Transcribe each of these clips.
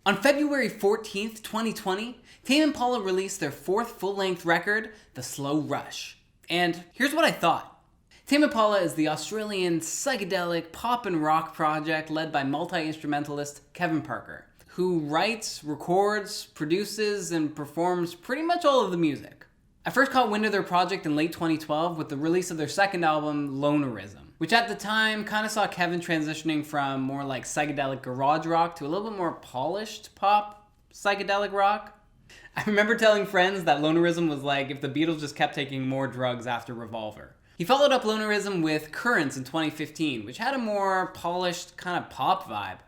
On February 14th, 2020, Tame Impala released their fourth full-length record, The Slow Rush. And here's what I thought. Tame Impala is the Australian psychedelic pop and rock project led by multi-instrumentalist Kevin Parker, who writes, records, produces, and performs pretty much all of the music. I first caught wind of their project in late 2012 with the release of their second album, Lonerism, which at the time kind of saw Kevin transitioning from more like psychedelic garage rock to a little bit more polished pop psychedelic rock. I remember telling friends that Lonerism was like if the Beatles just kept taking more drugs after Revolver. He followed up Lonerism with Currents in 2015, which had a more polished kind of pop vibe.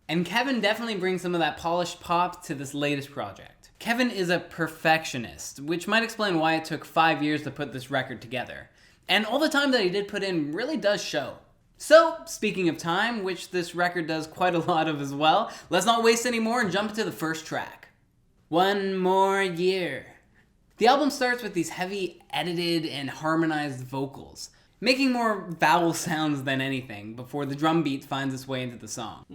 And Kevin definitely brings some of that polished pop to this latest project. Kevin is a perfectionist, which might explain why it took 5 years to put this record together. And all the time that he did put in really does show. So, speaking of time, which this record does quite a lot of as well, let's not waste any more and jump into the first track. One More Year. The album starts with these heavy, edited, and harmonized vocals, making more vowel sounds than anything before the drum beat finds its way into the song.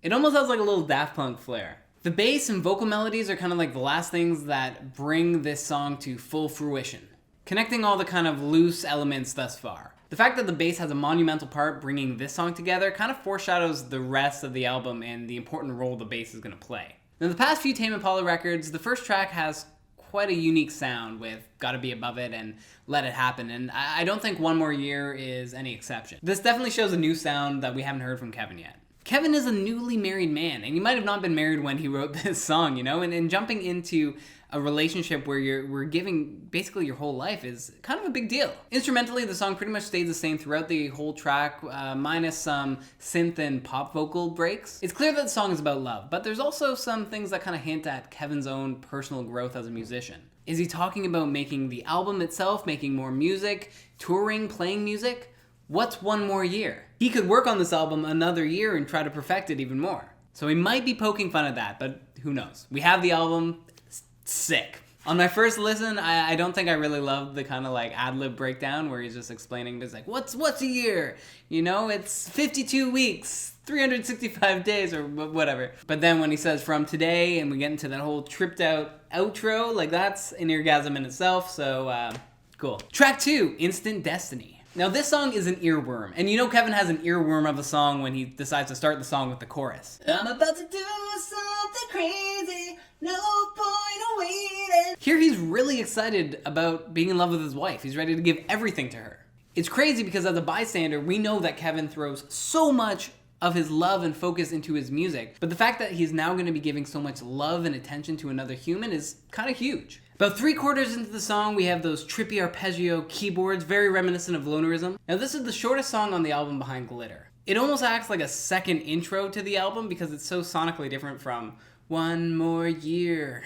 It almost has like a little Daft Punk flair. The bass and vocal melodies are kind of like the last things that bring this song to full fruition, connecting all the kind of loose elements thus far. The fact that the bass has a monumental part bringing this song together kind of foreshadows the rest of the album and the important role the bass is going to play. Now, the past few Tame Impala records, the first track has quite a unique sound with Gotta Be Above It and Let It Happen, and I don't think One More Year is any exception. This definitely shows a new sound that we haven't heard from Kevin yet. Kevin is a newly married man, and he might have not been married when he wrote this song, you know? And jumping into a relationship where we're giving basically your whole life is kind of a big deal. Instrumentally, the song pretty much stays the same throughout the whole track, minus some synth and pop vocal breaks. It's clear that the song is about love, but there's also some things that kind of hint at Kevin's own personal growth as a musician. Is he talking about making the album itself, making more music, touring, playing music? What's one more year? He could work on this album another year and try to perfect it even more. So he might be poking fun at that, but who knows? We have the album. Sick. On my first listen, I don't think I really loved the kind of like ad-lib breakdown where he's just explaining, it's like, what's a year? You know, it's 52 weeks, 365 days, or whatever. But then when he says from today, and we get into that whole tripped out outro, like that's an orgasm in itself, so cool. Track 2, Instant Destiny. Now this song is an earworm, and you know Kevin has an earworm of a song when he decides to start the song with the chorus. I'm about to do something crazy, no point in waiting. Here he's really excited about being in love with his wife. He's ready to give everything to her. It's crazy because as a bystander, we know that Kevin throws so much of his love and focus into his music, but the fact that he's now going to be giving so much love and attention to another human is kind of huge. About 3/4 into the song, we have those trippy arpeggio keyboards, very reminiscent of Lonerism. Now this is the shortest song on the album behind Glitter. It almost acts like a second intro to the album because it's so sonically different from One More Year.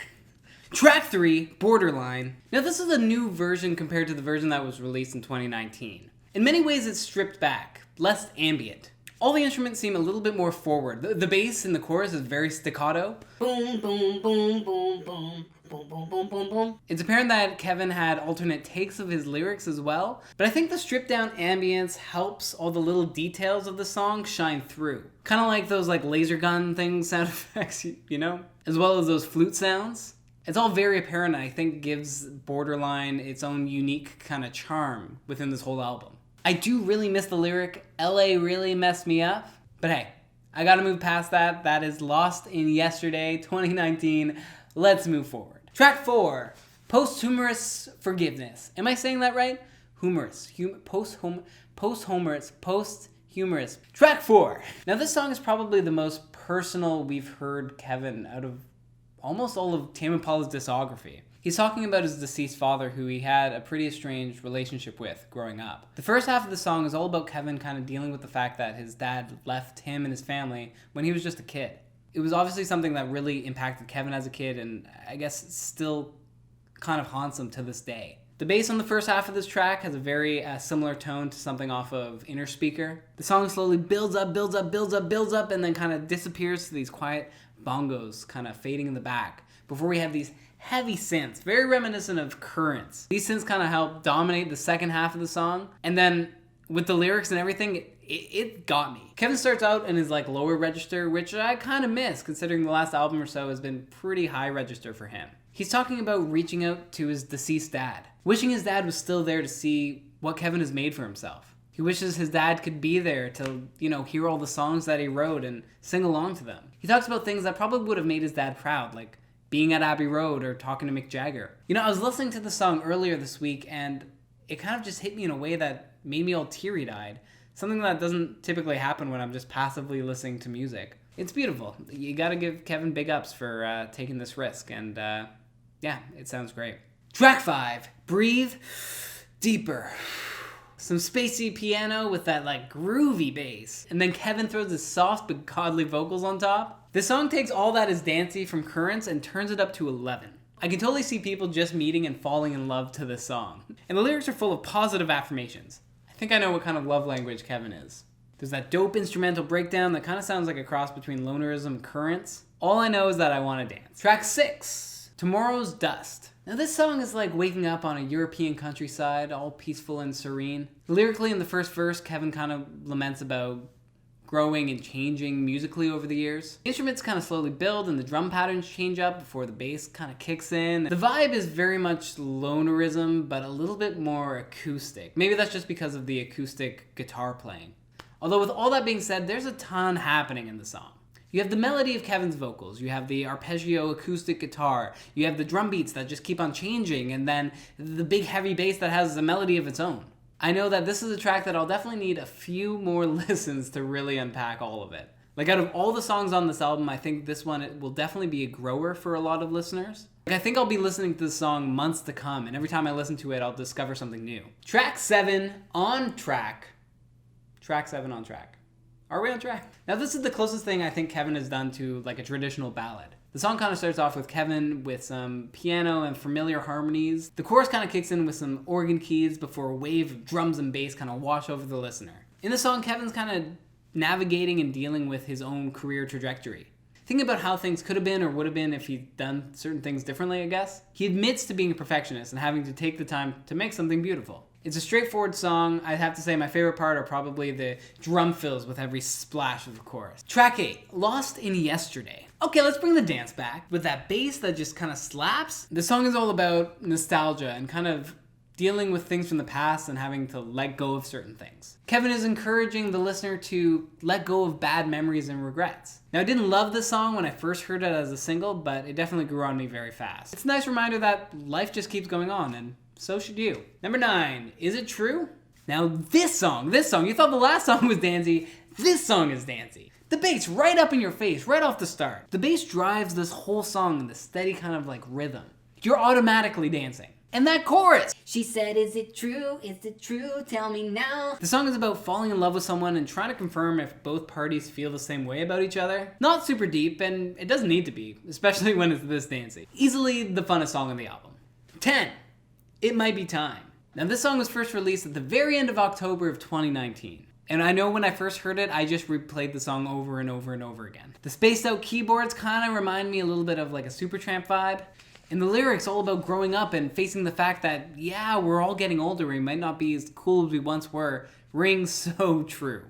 Track 3, Borderline. Now this is a new version compared to the version that was released in 2019. In many ways it's stripped back, less ambient. All the instruments seem a little bit more forward. The bass in the chorus is very staccato. Boom, boom, boom, boom, boom. Boom, boom, boom, boom, boom. It's apparent that Kevin had alternate takes of his lyrics as well, but I think the stripped down ambience helps all the little details of the song shine through. Kind of like those like laser gun thing sound effects, you know? As well as those flute sounds. It's all very apparent and I think gives Borderline its own unique kind of charm within this whole album. I do really miss the lyric, LA really messed me up, but hey, I gotta move past that. That is lost in yesterday, 2019. Let's move forward. Track 4, Posthumous Forgiveness. Am I saying that right? Humorous. Posthumous. Track 4. Now this song is probably the most personal we've heard Kevin out of almost all of Tame Impala's discography. He's talking about his deceased father who he had a pretty estranged relationship with growing up. The first half of the song is all about Kevin kind of dealing with the fact that his dad left him and his family when he was just a kid. It was obviously something that really impacted Kevin as a kid and I guess still kind of haunts him to this day. The bass on the first half of this track has a very similar tone to something off of Inner Speaker. The song slowly builds up, and then kind of disappears to these quiet bongos kind of fading in the back before we have these heavy synths, very reminiscent of Currents. These synths kind of help dominate the second half of the song, and then with the lyrics and everything, it got me. Kevin starts out in his like lower register, which I kind of miss considering the last album or so has been pretty high register for him. He's talking about reaching out to his deceased dad, wishing his dad was still there to see what Kevin has made for himself. He wishes his dad could be there to, hear all the songs that he wrote and sing along to them. He talks about things that probably would have made his dad proud, like being at Abbey Road or talking to Mick Jagger. I was listening to the song earlier this week and it kind of just hit me in a way that made me all teary-eyed. Something that doesn't typically happen when I'm just passively listening to music. It's beautiful. You gotta give Kevin big ups for taking this risk, and yeah, it sounds great. Track 5, Breathe Deeper. Some spacey piano with that like groovy bass, and then Kevin throws his soft but godly vocals on top. This song takes all that is dancey from Currents and turns it up to 11. I can totally see people just meeting and falling in love to this song. And the lyrics are full of positive affirmations. I think I know what kind of love language Kevin is. There's that dope instrumental breakdown that kind of sounds like a cross between Lonerism and Currents. All I know is that I want to dance. Track 6, Tomorrow's Dust. Now this song is like waking up on a European countryside, all peaceful and serene. Lyrically in the first verse, Kevin kind of laments about growing and changing musically over the years. The instruments kind of slowly build and the drum patterns change up before the bass kind of kicks in. The vibe is very much Lonerism, but a little bit more acoustic. Maybe that's just because of the acoustic guitar playing. Although with all that being said, there's a ton happening in the song. You have the melody of Kevin's vocals, you have the arpeggio acoustic guitar, you have the drum beats that just keep on changing, and then the big heavy bass that has a melody of its own. I know that this is a track that I'll definitely need a few more listens to really unpack all of it. Like out of all the songs on this album, I think this one it will definitely be a grower for a lot of listeners. I think I'll be listening to this song months to come, and every time I listen to it, I'll discover something new. Track 7, On Track. Track 7, On Track. Are we on track? Now this is the closest thing I think Kevin has done to like a traditional ballad. The song kind of starts off with Kevin with some piano and familiar harmonies. The chorus kind of kicks in with some organ keys before a wave of drums and bass kind of wash over the listener. In the song, Kevin's kind of navigating and dealing with his own career trajectory. Thinking about how things could have been or would have been if he'd done certain things differently, I guess. He admits to being a perfectionist and having to take the time to make something beautiful. It's a straightforward song. I'd have to say my favorite part are probably the drum fills with every splash of the chorus. Track 8, Lost in Yesterday. Okay, let's bring the dance back with that bass that just kind of slaps. The song is all about nostalgia and kind of dealing with things from the past and having to let go of certain things. Kevin is encouraging the listener to let go of bad memories and regrets. Now, I didn't love this song when I first heard it as a single, but it definitely grew on me very fast. It's a nice reminder that life just keeps going on, and so should you. Number 9, Is It True? Now this song, you thought the last song was dancey, this song is dancey. The bass right up in your face, right off the start. The bass drives this whole song in this steady kind of like rhythm. You're automatically dancing. And that chorus! She said, is it true? Is it true? Tell me now. The song is about falling in love with someone and trying to confirm if both parties feel the same way about each other. Not super deep, and it doesn't need to be, especially when it's this dancey. Easily the funnest song on the album. 10, It Might Be Time. Now this song was first released at the very end of October of 2019. And I know when I first heard it, I just replayed the song over and over and over again. The spaced out keyboards kind of remind me a little bit of like a Supertramp vibe. And the lyrics all about growing up and facing the fact that, yeah, we're all getting older, we might not be as cool as we once were, rings so true.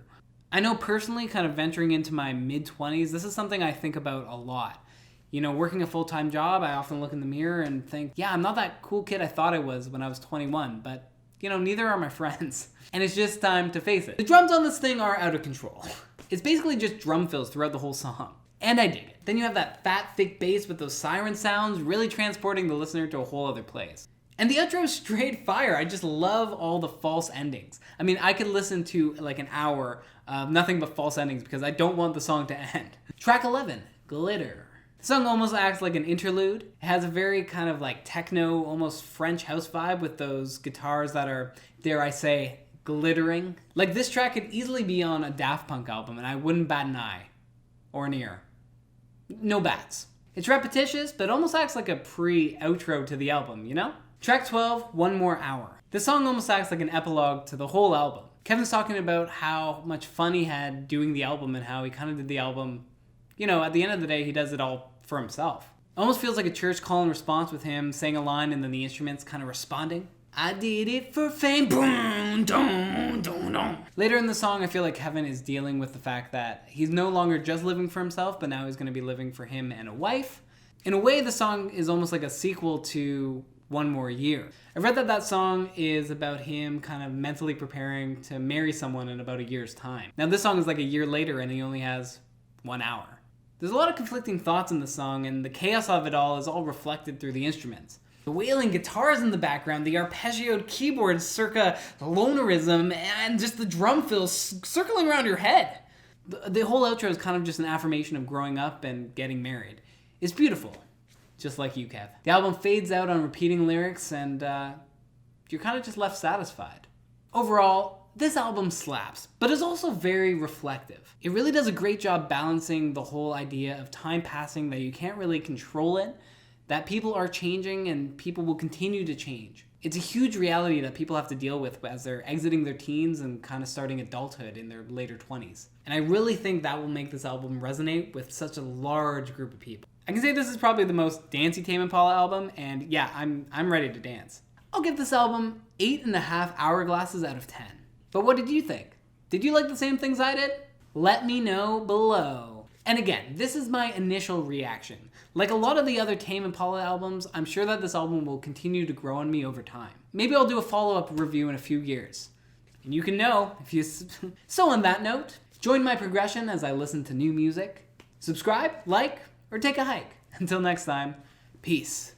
I know personally, kind of venturing into my mid-20s, this is something I think about a lot. Working a full-time job, I often look in the mirror and think, yeah, I'm not that cool kid I thought I was when I was 21, but, neither are my friends. And it's just time to face it. The drums on this thing are out of control. It's basically just drum fills throughout the whole song. And I dig it. Then you have that fat, thick bass with those siren sounds, really transporting the listener to a whole other place. And the outro is straight fire. I just love all the false endings. I mean, I could listen to like an hour of nothing but false endings because I don't want the song to end. Track 11, Glitter. The song almost acts like an interlude. It has a very kind of like techno, almost French house vibe with those guitars that are, dare I say, glittering. Like this track could easily be on a Daft Punk album and I wouldn't bat an eye or an ear. No bats. It's repetitious, but almost acts like a pre-outro to the album, Track 12, One More Hour. This song almost acts like an epilogue to the whole album. Kevin's talking about how much fun he had doing the album and how he kind of did the album, at the end of the day, he does it all for himself. Almost feels like a church call and response with him saying a line and then the instruments kind of responding. I did it for fame. Boom, dum, dum, dum. Later in the song, I feel like Kevin is dealing with the fact that he's no longer just living for himself, but now he's going to be living for him and a wife. In a way, the song is almost like a sequel to One More Year. I read that song is about him kind of mentally preparing to marry someone in about a year's time. Now, this song is like a year later, and he only has 1 hour. There's a lot of conflicting thoughts in the song, and the chaos of it all is all reflected through the instruments. The wailing guitars in the background, the arpeggioed keyboards circa lonerism, and just the drum fills circling around your head. The whole outro is kind of just an affirmation of growing up and getting married. It's beautiful, just like you, Kev. The album fades out on repeating lyrics, and you're kind of just left satisfied. Overall, this album slaps, but is also very reflective. It really does a great job balancing the whole idea of time passing, that you can't really control it, that people are changing and people will continue to change. It's a huge reality that people have to deal with as they're exiting their teens and kind of starting adulthood in their later 20s. And I really think that will make this album resonate with such a large group of people. I can say this is probably the most dancey Tame Impala album, and yeah, I'm ready to dance. I'll give this album 8.5 hourglasses out of 10. But what did you think? Did you like the same things I did? Let me know below. And again, this is my initial reaction. Like a lot of the other Tame Impala albums, I'm sure that this album will continue to grow on me over time. Maybe I'll do a follow-up review in a few years. And you can know if you... So on that note, join my progression as I listen to new music. Subscribe, like, or take a hike. Until next time, peace.